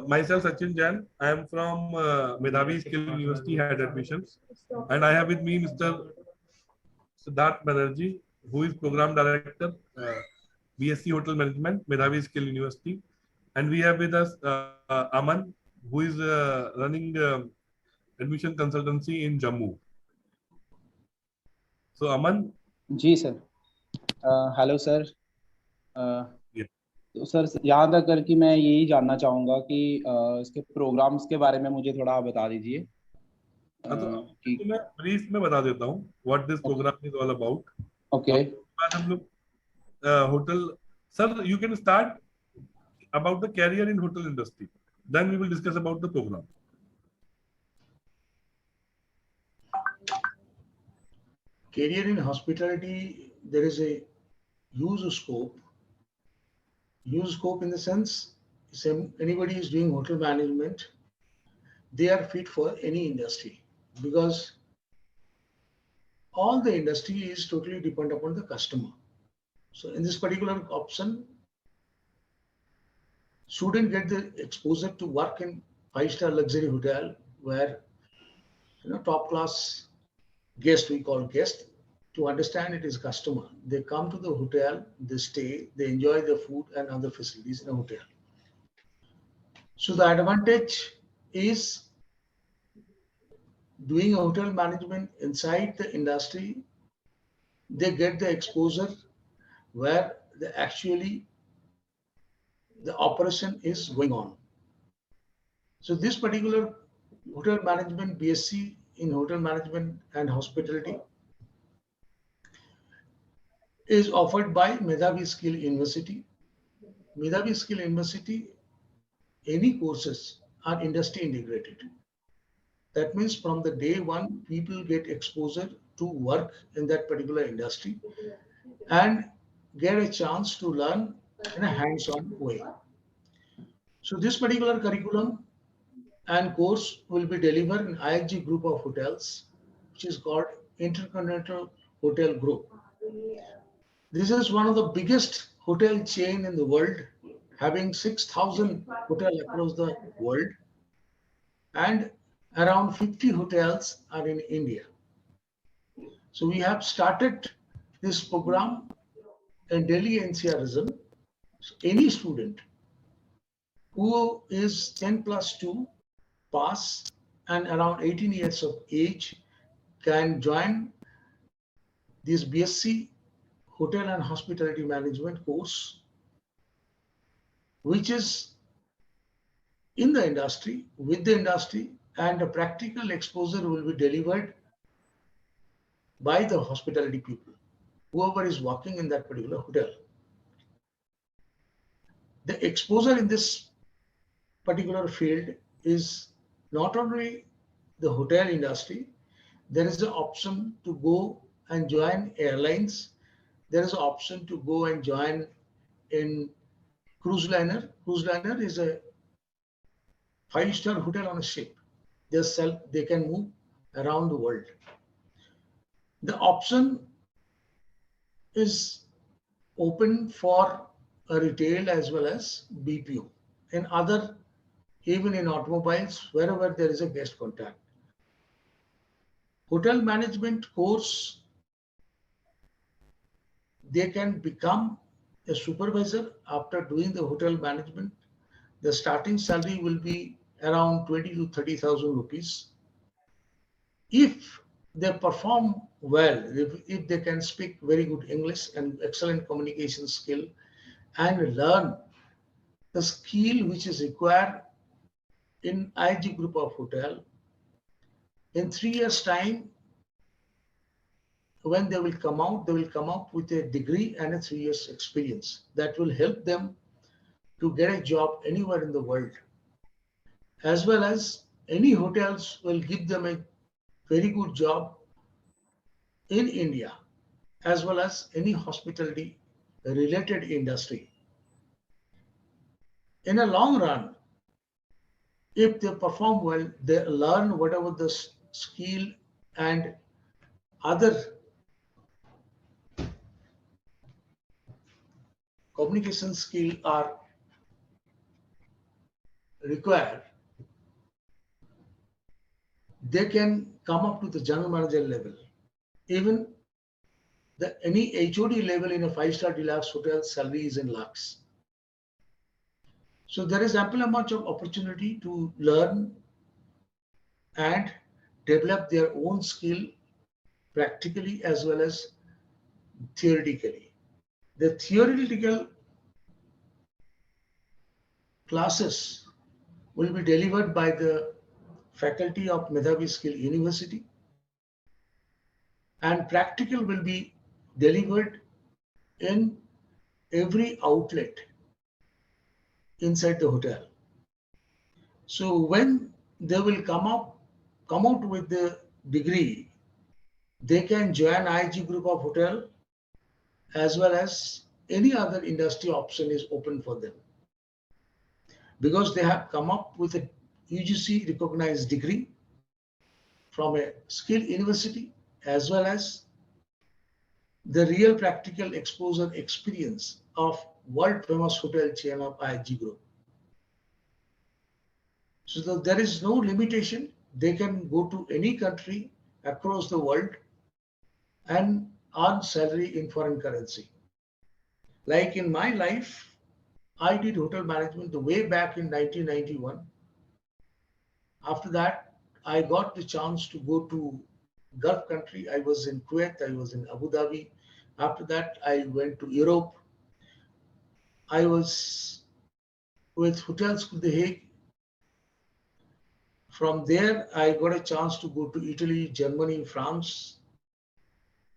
Myself Sachin Jain. I am from Medhavi Skill University, had admissions, and I have with me Mr. Siddharth Banerjee, who is Program Director, BSc Hotel Management, Medhavi Skill University, and we have with us Aman, who is running admission consultancy in Jammu. So Aman, जी sir. Hello sir. yeah. तो sir यहाँ तक कर कि मैं यही जानना चाहूँगा कि इसके प्रोग्राम्स के बारे में मुझे थोड़ा बता दीजिए हाँ, तो कि मैं ब्रीफ में बता देता हूँ what this program is all about. Okay. बाद हम लोग hotel, sir you can start about the career in hotel industry, then we will discuss about the program. Career in hospitality, there is a huge scope in the sense, anybody is doing hotel management, they are fit for any industry, because all the industry is totally dependent upon the customer. So in this particular option, student get the exposure to work in 5-star luxury hotel where top class guest, we call guest, to understand it is customer. They come to the hotel, they stay, they enjoy the food and other facilities in a hotel. So the advantage is doing a hotel management inside the industry, they get the exposure where the operation is going on. So this particular hotel management, BSc in hotel management and hospitality, is offered by Medhavi Skill University. Medhavi Skill University, any courses are industry integrated. That means from the day one, people get exposure to work in that particular industry and get a chance to learn in a hands-on way. So this particular curriculum and course will be delivered in IHG group of hotels, which is called Intercontinental Hotel Group. This is one of the biggest hotel chain in the world, having 6,000 hotels across the world, and around 50 hotels are in India. So we have started this program in Delhi NCR region. So any student who is 10+2 pass and around 18 years of age can join this BSc Hotel and Hospitality Management course, which is in the industry, with the industry, and a practical exposure will be delivered by the hospitality people, whoever is working in that particular hotel. The exposure in this particular field is not only the hotel industry, there is an option to go and join airlines. There is an option to go and join in cruise liner. Cruise liner is a 5-star hotel on a ship. They can move around the world. The option is open for a retail as well as BPO and other, even in automobiles, wherever there is a guest contact. Hotel management course, they can become a supervisor after doing the hotel management. The starting salary will be around 20 to 30,000 rupees. If they perform well, if they can speak very good English and excellent communication skill and learn the skill which is required in IHG group of hotel, in 3 years time, when they will come out with a degree and a 3 years experience that will help them to get a job anywhere in the world. As well as any hotels will give them a very good job in India, as well as any hospitality related industry. In a long run, if they perform well, they learn whatever the skill and other communication skill are require, they can come up to the general manager level. Even any HOD level in a 5-star deluxe hotel salary is in lakhs. So there is ample amount of opportunity to learn and develop their own skill practically as well as theoretically. The theoretical classes will be delivered by the faculty of Medhavi Skill University, and practical will be delivered in every outlet inside the hotel. So when they will come out with the degree, they can join IHG group of hotel as well as any other industry option is open for them, because they have come up with a UGC recognized degree from a skill university as well as the real practical exposure experience of world famous hotel chain of IHG group. So there is no limitation. They can go to any country across the world and earn salary in foreign currency. Like in my life, I did hotel management the way back in 1991. After that, I got the chance to go to Gulf country. I was in Kuwait, I was in Abu Dhabi. After that, I went to Europe. I was with Hotel School The Hague. From there, I got a chance to go to Italy, Germany, France,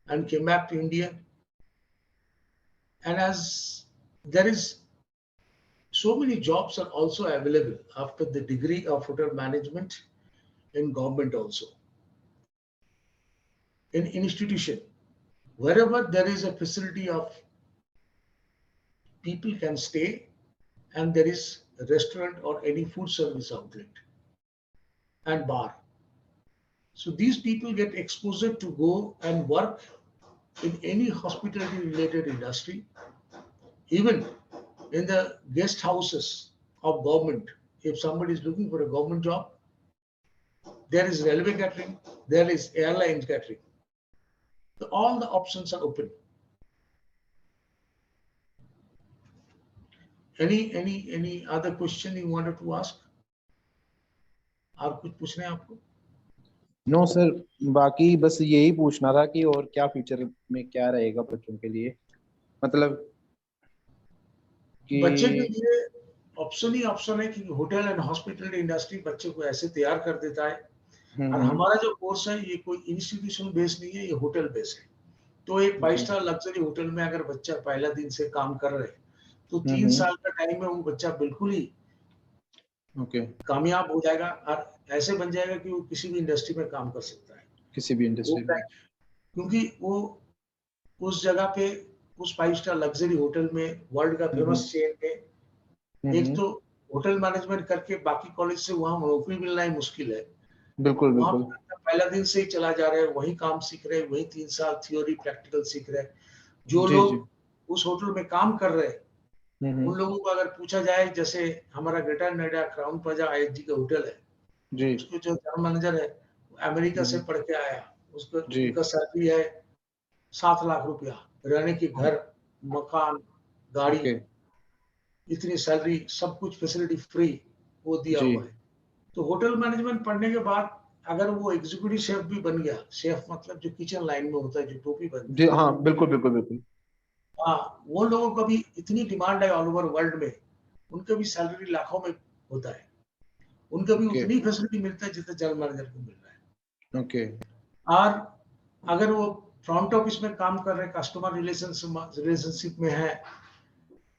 and came back to India. And as there is so many jobs are also available after the degree of hotel management in government also. In institution, wherever there is a facility of people can stay and there is a restaurant or any food service outlet and bar. So these people get exposure to go and work in any hospitality related industry, even in the guest houses of government. If somebody is looking for a government job, there is railway catering, there is airline catering. So all the options are open. Any other question you wanted to ask? आप कुछ पूछना है आपको? No sir, बाकी बस यही पूछना था कि और क्या फ्यूचर में क्या रहेगा बच्चों के लिए, मतलब कि बच्चे के लिए ऑप्शन है कि होटल एंड हॉस्पिटल इंडस्ट्री बच्चे को ऐसे तैयार कर देता है। और हमारा जो कोर्स है ये कोई इंस्टीट्यूशन बेस नहीं है, ये होटल बेस है। तो एक 5-स्टार लग्जरी होटल में अगर बच्चा पहला दिन से काम कर रहे तो 3 साल का टाइम में वो बच्चा बिल्कुल ही कामयाब हो जाएगा और ऐसे बन जाएगा कि वो किसी भी इंडस्ट्री में काम कर सकता है, किसी भी इंडस्ट्री में, क्योंकि वो उस जगह पे उस 5-स्टार लग्जरी होटल में वर्ल्ड का फेमस चेन में एक तो होटल मैनेजमेंट करके बाकी कॉलेज से वहां नौकरी मिलना ही मुश्किल है। बिल्कुल बिल्कुल, पहला दिन से ही चला जा रहा है, वही काम सीख रहे हैं, वही 3 साल थ्योरी प्रैक्टिकल सीख रहे हैं। जो लोग उस होटल में काम कर रहे हैं उन लोगों को अगर पूछा जाए, जैसे हमारा greater Noida Crowne Plaza IHG का होटल है जी, उसको जो जनरल मैनेजर है अमेरिका से पढ़ के आया, उसको उनका सैलरी है 7 लाख रुपया, रहने के घर, मकान, गाड़ी, इतनी सैलरी, सब कुछ फैसिलिटी फ्री वो दिया हुआ है। तो होटल मैनेजमेंट पढ़ने के बाद अगर वो एग्जीक्यूटिव शेफ भी बन गया, शेफ मतलब जो किचन लाइन में होता है, जो टोपी बनती है, हाँ बिल्कुल बिल्कुल बिल्कुल, हाँ, वो लोगों का भी इतनी डिमांड है ऑल ओवर वर्ल्ड में, उनका भी सैलरी लाखों में होता है, उनका भी उतनी फैसिलिटी मिलता है जितना जनरल मैनेजर को मिल रहा है। और अगर वो फ्रंट ऑफिस में काम कर रहे हैं, कस्टमर रिलेशनशिप में है,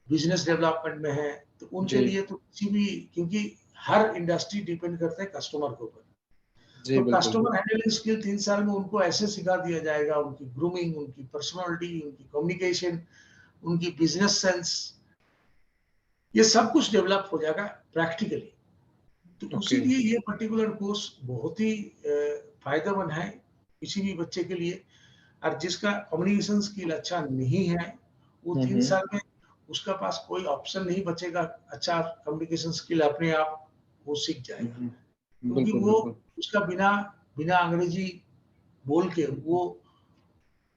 बिजनेस डेवलपमेंट में है, तो उनके लिए तो किसी भी, क्योंकि हर इंडस्ट्री डिपेंड करता है कस्टमर के ऊपर, तो कस्टमर हैंडलिंग स्किल 3 साल में उनको ऐसे सिखा दिया जाएगा, उनकी ग्रूमिंग, उनकी पर्सनालिटी, उनकी कम्युनिकेशन, उनकी बिजनेस सेंस, ये सब कुछ डेवलप हो जाएगा प्रैक्टिकली। तो इसीलिए ये पर्टिकुलर कोर्स बहुत ही फायदेमंद है किसी भी बच्चे के लिए। और जिसका कम्युनिकेशन स्किल अच्छा नहीं है, वो 3 साल में उसका पास कोई ऑप्शन नहीं बचेगा अच्छा कम्युनिकेशन स्किल अपने आप वो सीख जाएगा, क्योंकि बिल्कुल वो बिल्कुल। उसका बिना बिना अंग्रेजी बोल के वो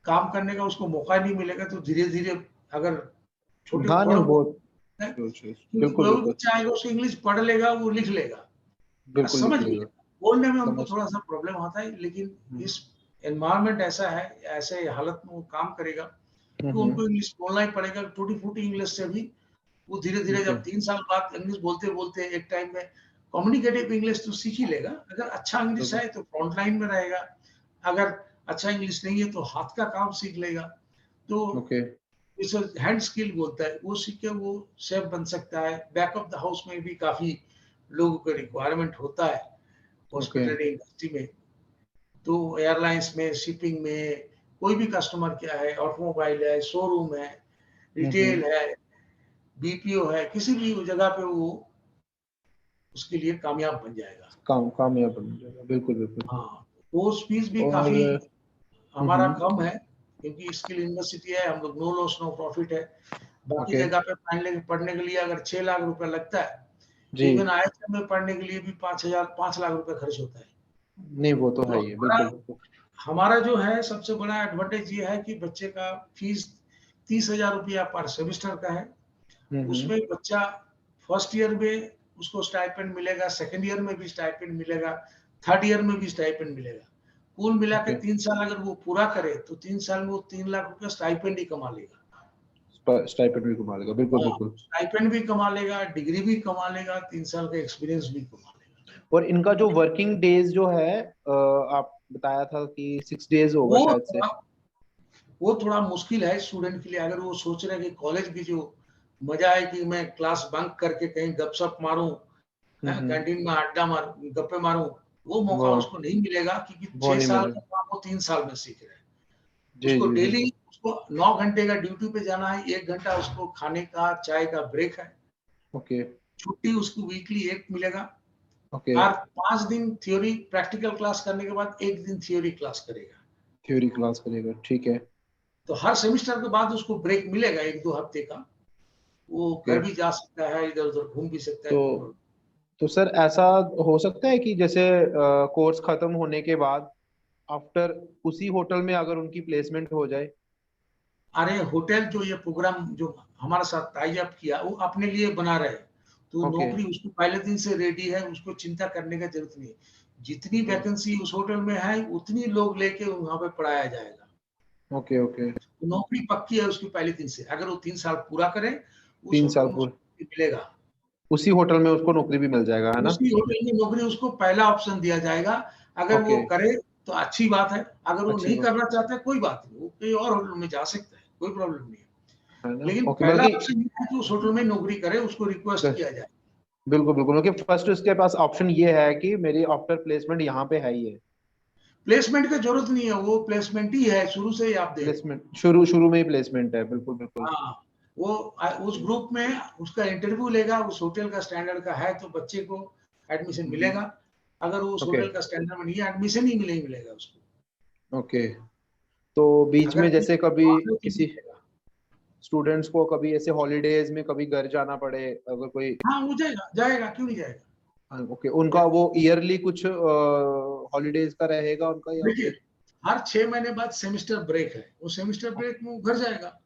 काम करने का उसको मौका नहीं मिलेगा, तो धीरे धीरे अगर छोटे हाँ नहीं थोड़ा वो बहुत है, क्योंकि बिल्कुल वो भी बिल्कुल बच्चा आएगा, उसको इंग्लिश पढ़ लेगा, वो लिख लेगा, बिल्कुल समझ लिख लेगा। लिया। बोलने में उनको समझ। थोड़ा सा प्रॉब्लम होता है, लेकिन हम्म इस एनवायरनमेंट ऐसा है, ऐसे हालत में वो काम करेगा, तो हम्म, उनको इंग्लिश बोलना ही पड़ेगा। टूटी फूटी इंग्लिश से भी वो धीरे धीरे ओके जब 3 साल बाद इंग्लिश बोलते बोलते एक टाइम में कम्युनिकेटिव इंग्लिश तो सीख ही लेगा। अगर अच्छा इंग्लिश बिल्कुल है तो फ्रंट लाइन में रहेगा, अगर अच्छा इंग्लिश नहीं है तो हाथ का काम सीख लेगा। तो ओके। इसे हैंड स्किल बोलता है, वो सीख के वो शेफ बन सकता है। बैक ऑफ द हाउस में भी काफी लोगों का रिक्वायरमेंट होता है ओके। हॉस्पिटल इंडस्ट्री में। तो एयरलाइंस में, शिपिंग में, कोई भी कस्टमर क्या है, ऑटोमोबाइल है, शोरूम है, रिटेल हम्म, है, बीपीओ है, किसी भी जगह पे वो उसके लिए कामयाब बन जाएगा। कामयाब बन जाएगा, बिल्कुल बिल्कुल। हाँ, कोर्स फीस भी और काफी हमारा हम्म, कम है, क्योंकि स्किल यूनिवर्सिटी है, हम लोग नो लॉस नो प्रॉफिट है। बाकी ओके जगह पे पढ़ने के लिए अगर 6 लाख रुपए लगता है, जी। इवन आईएचएम में पढ़ने के लिए भी 5 लाख रुपए खर्च होता है। नहीं वो तो तो है ही है, बिल्कुल बिल्कुल। हमारा जो है सबसे बड़ा एडवांटेज ये है कि बच्चे का फीस 30,000 रुपया पर सेमेस्टर का है। हम्म, उसमें बच्चा फर्स्ट ईयर में उसको स्टाइपेंड मिलेगा, सेकंड ईयर में भी स्टाइपेंड मिलेगा, थर्ड ईयर में भी स्टाइपेंड मिलेगा। कुल मिला के ओके। 3 साल अगर वो पूरा करे तो 3 साल में वो 3 लाख रुपया स्टाइपेंड ही कमा लेगा। स्टाइपेंड भी कमा लेगा, बिल्कुल हाँ, बिल्कुल। स्टाइपेंड भी कमा लेगा, डिग्री भी कमा लेगा, 3 साल का एक्सपीरियंस भी कमा लेगा। और इनका जो वर्किंग डेज जो है आप बताया था कि 6 डेज होगा वो शायद से। थोड़ा वो थोड़ा मुश्किल है स्टूडेंट के लिए। अगर वो सोच रहे हैं कि कॉलेज की जो मजा है कि मैं क्लास बंक करके कहीं गपशप मारूं, हम्म, कैंटीन में अड्डा मार गप्पे मारूं, वो मौका वो उसको नहीं मिलेगा, क्योंकि वो छह नहीं साल मिलेगा। का काम वो 3 साल में सीख रहे हैं। जी उसको जी डेली बिल्कुल। उसको 9 घंटे का ड्यूटी पे जाना है, 1 घंटा उसको खाने का चाय का ब्रेक है। ओके छुट्टी उसको वीकली एक मिलेगा। ओके। हर 5 दिन थ्योरी प्रैक्टिकल क्लास करने के बाद एक दिन थ्योरी क्लास करेगा। थ्योरी क्लास करेगा, ठीक है। तो हर सेमेस्टर के बाद उसको ब्रेक मिलेगा 1-2 हफ्ते का। वो ओके। घर भी जा सकता है, इधर उधर घूम भी सकता है, तो कोई प्रॉब्लम। सर ऐसा हो सकता है कि जैसे कोर्स खत्म होने के बाद आफ्टर उसी होटल में अगर उनकी प्लेसमेंट हो जाए। अरे होटल जो ये प्रोग्राम जो हमारे साथ टाई अप किया, वो अपने लिए बना रहे, तो ओके नौकरी उसको पहले दिन से रेडी है, उसको चिंता करने का जरूरत नहीं है। जितनी ओके वैकेंसी उस होटल में है उतनी लोग लेके वहां पे पढ़ाया जाएगा। Okay okay. तो नौकरी पक्की है उसकी पहले दिन से। अगर वो 3 साल पूरा करे, उस 3 साल होटल में पूरे उसको नौकरी मिलेगा। उसी होटल में उसको नौकरी भी मिल जाएगा, है ना। उसी होटल में नौकरी उसको पहला ऑप्शन दिया जाएगा। अगर वो ओके। करे तो अच्छी बात है, अगर वो अच्छी नहीं बात करना चाहता है कोई बात नहीं, वो कहीं और होटल में जा सकता है, कोई प्रॉब्लम नहीं है। है ना। लेकिन ओके पहला बल्कि ऑप्शन ये है कि उस होटल में नौकरी करे, उसको रिक्वेस्ट किया जाए। बिल्कुल बिल्कुल, क्योंकि फर्स्ट उसके पास ऑप्शन ये है कि मेरी आफ्टर प्लेसमेंट यहाँ पे है ही है। प्लेसमेंट की जरूरत नहीं है, वो प्लेसमेंट ही है, शुरू से ही आप दे रहे हो। प्लेसमेंट शुरू शुरू में ही प्लेसमेंट है, बिल्कुल बिल्कुल। हाँ, वो उस ग्रुप में उसका इंटरव्यू लेगा, उस होटल का स्टैंडर्ड का है तो बच्चे को एडमिशन मिलेगा। अगर वो उस ओके होटल का स्टैंडर्ड में नहीं है, एडमिशन ही नहीं मिलेगा उसको। ओके। तो बीच अगर में किसी जैसे कभी और में तो किसी मिलेगा। स्टूडेंट्स को कभी ऐसे हॉलीडेज में कभी घर जाना पड़े अगर कोई। हाँ, वो जाएगा, जाएगा, क्यों नहीं जाएगा। ओके, उनका वो ईयरली कुछ हॉलीडेज का रहेगा उनका या देखिए, फिर। हर 6 महीने बाद सेमेस्टर ब्रेक है, वो सेमेस्टर ब्रेक में वो घर जाएगा।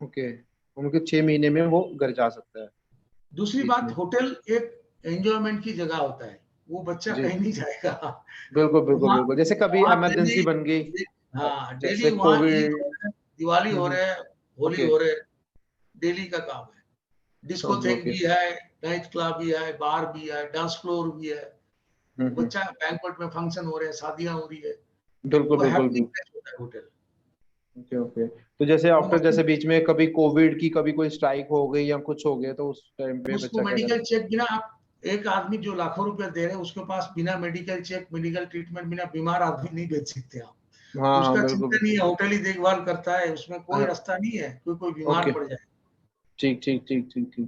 ओके, उनके 6 महीने में वो घर जा सकता है दूसरी बीच बात, में। होटल एक एंजॉयमेंट की जगह होता है, वो बच्चा जी कहीं नहीं जाएगा। बिल्कुल बिल्कुल वहाँ बिल्कुल, जैसे कभी वहाँ इमरजेंसी डेली, बन गई। हाँ डेली जैसे वहाँ ईद कोविड। हो रहा है, दिवाली हो रहा है, होली ओके हो रहा है, डेली का काम है। Discotheque okay. भी है, नाइट क्लब भी है, बार भी है, डांस फ्लोर भी है। वो हम्म, बच्चा बैंक्वेट में फंक्शन हो रहे हैं, शादियां हो रही है, बिल्कुल वो बिल्कुल हैपनिंग बिल्कुल। प्लेस होता है होटल। Okay okay. तो जैसे वो आफ्टर मस्ती, जैसे बीच में कभी कोविड की कभी कोई स्ट्राइक हो गई या कुछ हो गया तो उस टाइम पे उसको बच्चा क्या करे। मेडिकल चेक बिना आप, एक आदमी जो लाखों रुपए दे रहे हैं उसके पास बिना मेडिकल चेक, मेडिकल ट्रीटमेंट, बिना बीमार आदमी नहीं भेज सकते आप। हाँ हाँ उसका बिल्कुल। चिंता नहीं है, होटल ही देखभाल करता है, उसमें कोई हाँ, रास्ता नहीं है कोई बीमार ओके पड़ जाए। ठीक ठीक ठीक ठीक ठीक।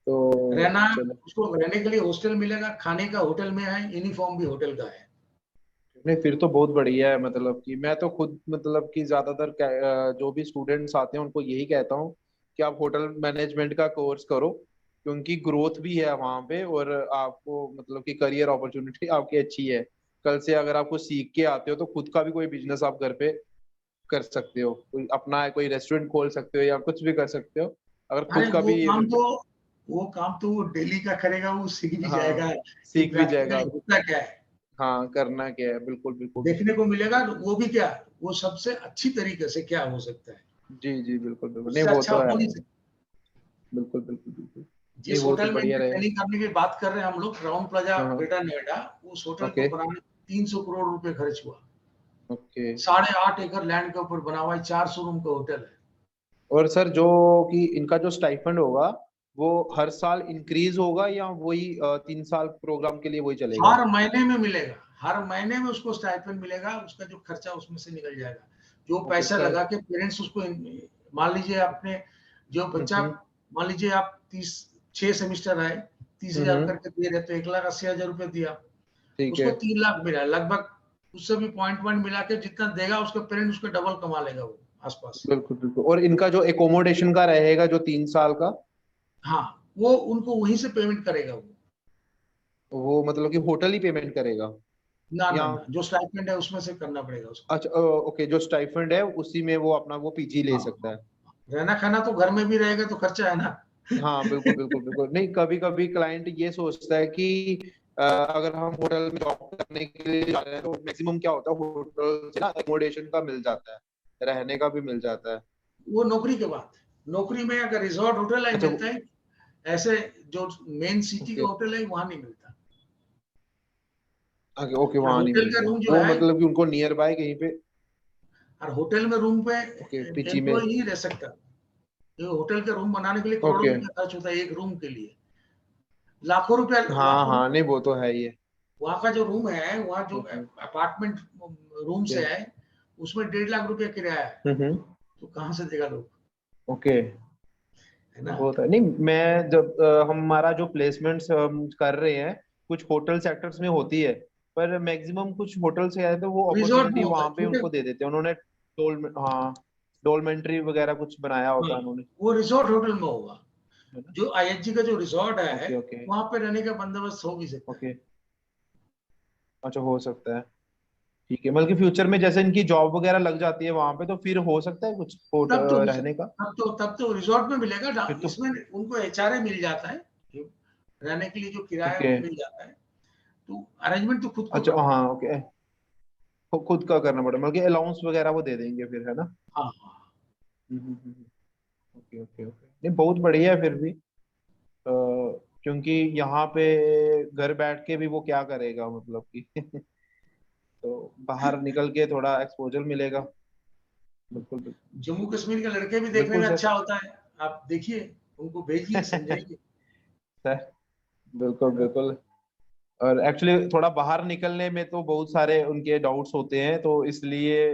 तो रहना, चलो। उसको रहने के लिए हॉस्टल मिलेगा, खाने का होटल में है, यूनिफॉर्म भी होटल का है। नहीं फिर तो बहुत बढ़िया है, मतलब कि मैं तो खुद मतलब कि ज्यादातर जो भी स्टूडेंट्स आते हैं उनको यही कहता हूँ कि आप होटल मैनेजमेंट का कोर्स करो। क्योंकि ग्रोथ भी है वहां पे, और आपको मतलब कि करियर अपॉर्चुनिटी आपकी अच्छी है। कल से अगर आपको सीख के आते हो तो खुद का भी कोई बिजनेस आप घर पे कर सकते हो, कोई अपना कोई रेस्टोरेंट खोल सकते हो या कुछ भी कर सकते हो अगर अरे खुद का भी। वो काम तो वो डेली का करेगा, वो सीख भी हाँ, जाएगा कि सीख भी जाएगा। प्रैक्टिकली होता क्या है, हाँ, करना क्या है, बिल्कुल बिल्कुल देखने बिल्कुल। को मिलेगा। वो भी क्या, वो सबसे अच्छी तरीके से क्या हो सकता है, जी जी, बिल्कुल बिल्कुल, नहीं उससे वो अच्छा तो है। हो नहीं सकता। बिल्कुल बिल्कुल बिल्कुल। नहीं जिस वो तो होटल में बढ़िया इनकी रहे। ट्रेनिंग करने की बात कर रहे हैं हम लोग, क्राउन प्लाजा हाँ हाँ। ग्रेटर नोएडा, उस होटल को ओके बनाने 300 करोड़ रुपए खर्च हुआ। ओके। 8.5 एकड़ लैंड के ऊपर बना हुआ है, 400 रूम का होटल है। और सर जो कि इनका जो स्टाइफंड होगा वो हर साल इंक्रीज होगा या वही 3 साल प्रोग्राम के लिए वही चलेगा? हर महीने में मिलेगा, हर महीने में उसको स्टाइपेंड मिलेगा, उसका जो खर्चा उसमें से निकल जाएगा। जो ओके पैसा लगा के पेरेंट्स उसको मान लीजिए आपने, जो बच्चा, हम्म मान लीजिए आप 6 सेमिस्टर आए, 30,000 हम्म, करके दे रहे तो 1,80,000 रुपए दिया, ठीक उसको है। 3 लाख मिला लगभग। उससे भी पॉइंट पॉइंट मिला के जितना देगा उसका पेरेंट उसका डबल कमा लेगा वो आसपास। बिल्कुल बिल्कुल। और इनका जो एकोमोडेशन का रहेगा जो 3 साल का, हाँ, वो उनको वहीं से पेमेंट करेगा वो। वो मतलब कि होटल ही पेमेंट करेगा ना ना या? ना, जो स्टाइपेंड है उसमें से करना पड़ेगा उसको। अच्छा ओके, जो स्टाइफंड है उसी में वो अपना वो पीजी ले हाँ सकता हाँ, है। रहना खाना तो घर में भी रहेगा तो खर्चा है ना। हाँ बिल्कुल बिल्कुल बिल्कुल। नहीं कभी कभी क्लाइंट ये सोचता है कि अगर हम होटल में जॉब करने के लिए जा रहे हैं तो मैक्सिमम क्या होता है, होटल से ना एकोमोडेशन का मिल जाता है, रहने का भी मिल जाता है। वो नौकरी के बाद, नौकरी में अगर रिजॉर्ट होटल है अच्छा। मिलता है, ऐसे जो मेन सिटी ओके का होटल है वहां नहीं मिलता। ओके ओके, और वहां नहीं होटल का मिलता रूम जो वो, है, मतलब कि उनको नियर बाय कहीं पे। और होटल में रूम पे ओके, पीजी में। एम्प्लॉय नहीं रह सकता। ये होटल का रूम बनाने के लिए करोड़ों ओके। रुपया खर्च होता है एक रूम के लिए, लाखों रुपया, हाँ लाखों हाँ, रुपया। नहीं वो तो है ही है। वहां का जो रूम है, वहां जो ओके अपार्टमेंट रूम से है, उसमें 1.5 लाख रुपया किराया है। हम्म। तो कहाँ से देगा लोग, ओके, है ना। वो तो है। नहीं मैं जब हमारा जो प्लेसमेंट्स हम कर रहे हैं कुछ होटल सेक्टर्स में होती है, पर मैक्सिमम कुछ होटल से आए तो वो रिजॉर्ट में अपॉर्चुनिटी होता है वहां पे छोटे। उनको दे देते हैं उन्होंने। हाँ, डोलमेंट्री वगैरह कुछ बनाया हाँ, होता है उन्होंने, वो रिजॉर्ट होटल में होगा। है ना? जो आईएचजी का जो रिजॉर्ट है, ओके ओके वहां पे रहने का बंदोबस्त हो भी सकता है। ओके। अच्छा, हो सकता है। ठीक है, मतलब कि फ्यूचर में जैसे इनकी जॉब वगैरह लग जाती है वहां पे तो फिर हो सकता है कुछ तब तो रहने का। तब तो रिजॉर्ट में मिलेगा। फिर तो इसमें उनको एचआरए मिल जाता है, जो रहने के लिए जो किराया है ओके। वो मिल जाता है। तो अरेंजमेंट तो खुद को अच्छा करना हाँ, पड़ेगा। ओके, खुद का करना पड़ेगा, मतलब कि अलाउंस वगैरह वो दे देंगे फिर, है ना? हाँ हाँ। ओके ओके ओके, नहीं बहुत बढ़िया है फिर भी। क्योंकि यहाँ पे घर बैठ के भी वो क्या करेगा, मतलब कि तो बाहर निकल के थोड़ा एक्सपोजर मिलेगा। बिल्कुल बिल्कुल। जम्मू कश्मीर के लड़के भी देखने बिल्कुल में सर। अच्छा होता है, आप देखिए, उनको भेजिए, समझाइए। सर, बिल्कुल है ना। बिल्कुल। और एक्चुअली थोड़ा बाहर निकलने में तो बहुत सारे उनके डाउट्स होते हैं, तो इसलिए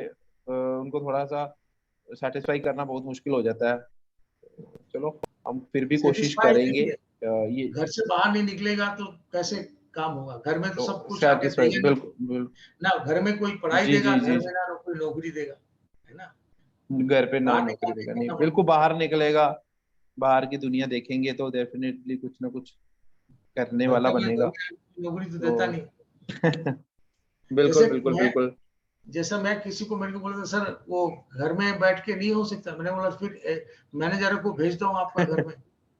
उनको थोड़ा सा सेटिस्फाई करना बहुत मुश्किल हो जाता है। चलो, हम फिर भी कोशिश सेटिस्फाई करेंगे देखिए, ये घर से बाहर नहीं निकलेगा तो कैसे काम होगा। घर में तो तो सब कुछ आके सेटिस्फाई, देगा नहीं बिल्कुल बिल्कुल। ना। घर में कोई पढ़ाई जी देगा, जी घर जी में ना कोई नौकरी देगा, है ना। जी। घर पे ना बाहर निकल नौकरी के देगा, नहीं करना बिल्कुल पड़ेगा। बाहर निकलेगा, बाहर की दुनिया देखेंगे तो डेफिनेटली कुछ ना कुछ करने घर वाला का कोई बनेगा। नौकरी तो देता तो नहीं। बिल्कुल जैसे बिल्कुल मैं बिल्कुल। जैसा मैं किसी को, मेरे को बोला था सर वो घर में बैठ के नहीं हो सकता, मैंने बोला फिर मैनेजर को भेज दो आपका घर में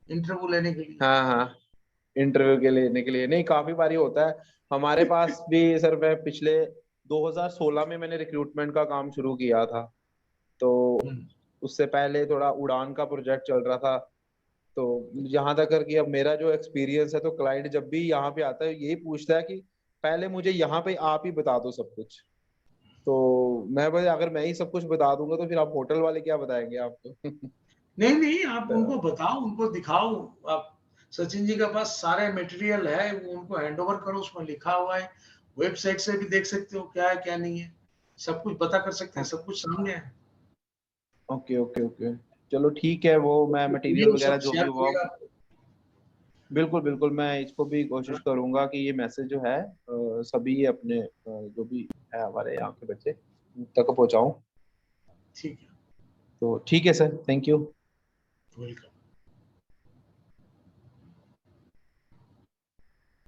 इंटरव्यू लेने के लिए। हाँ हाँ, इंटरव्यू के लिए, लेने के लिए नहीं काफी बारी होता है हमारे पास भी सर। मैं पिछले 2016 में मैंने रिक्रूटमेंट का काम शुरू किया था, तो हम्म। उससे पहले थोड़ा उड़ान का प्रोजेक्ट चल रहा था। तो यहाँ तक कर कि अब मेरा जो एक्सपीरियंस है, तो क्लाइंट जब भी यहाँ पे आता है यही पूछता है कि पहले मुझे यहाँ पे आप ही बता दो सब कुछ। तो मैं भाई अगर मैं ही सब कुछ बता दूंगा तो फिर आप होटल वाले क्या बताएंगे आपको? नहीं नहीं, आप उनको तो बताओ, उनको दिखाओ। आप सचिन जी के पास सारे मटेरियल है, वो उनको हैंड ओवर करो, उसमें लिखा हुआ है। वेबसाइट से भी देख सकते हो क्या है क्या नहीं है, सब कुछ पता कर सकते हैं, सब कुछ सामने है। ओके ओके ओके, चलो ठीक है, वो मैं ये मटेरियल वो वगैरह सब जो भी शेयर हुआ, करेगा। बिल्कुल बिल्कुल मैं इसको भी कोशिश करूंगा कि ये मैसेज जो है सभी अपने जो भी है हमारे यहाँ के बच्चे तक पहुंचाऊं। ठीक है, तो ठीक है सर, थैंक यू। वेलकम।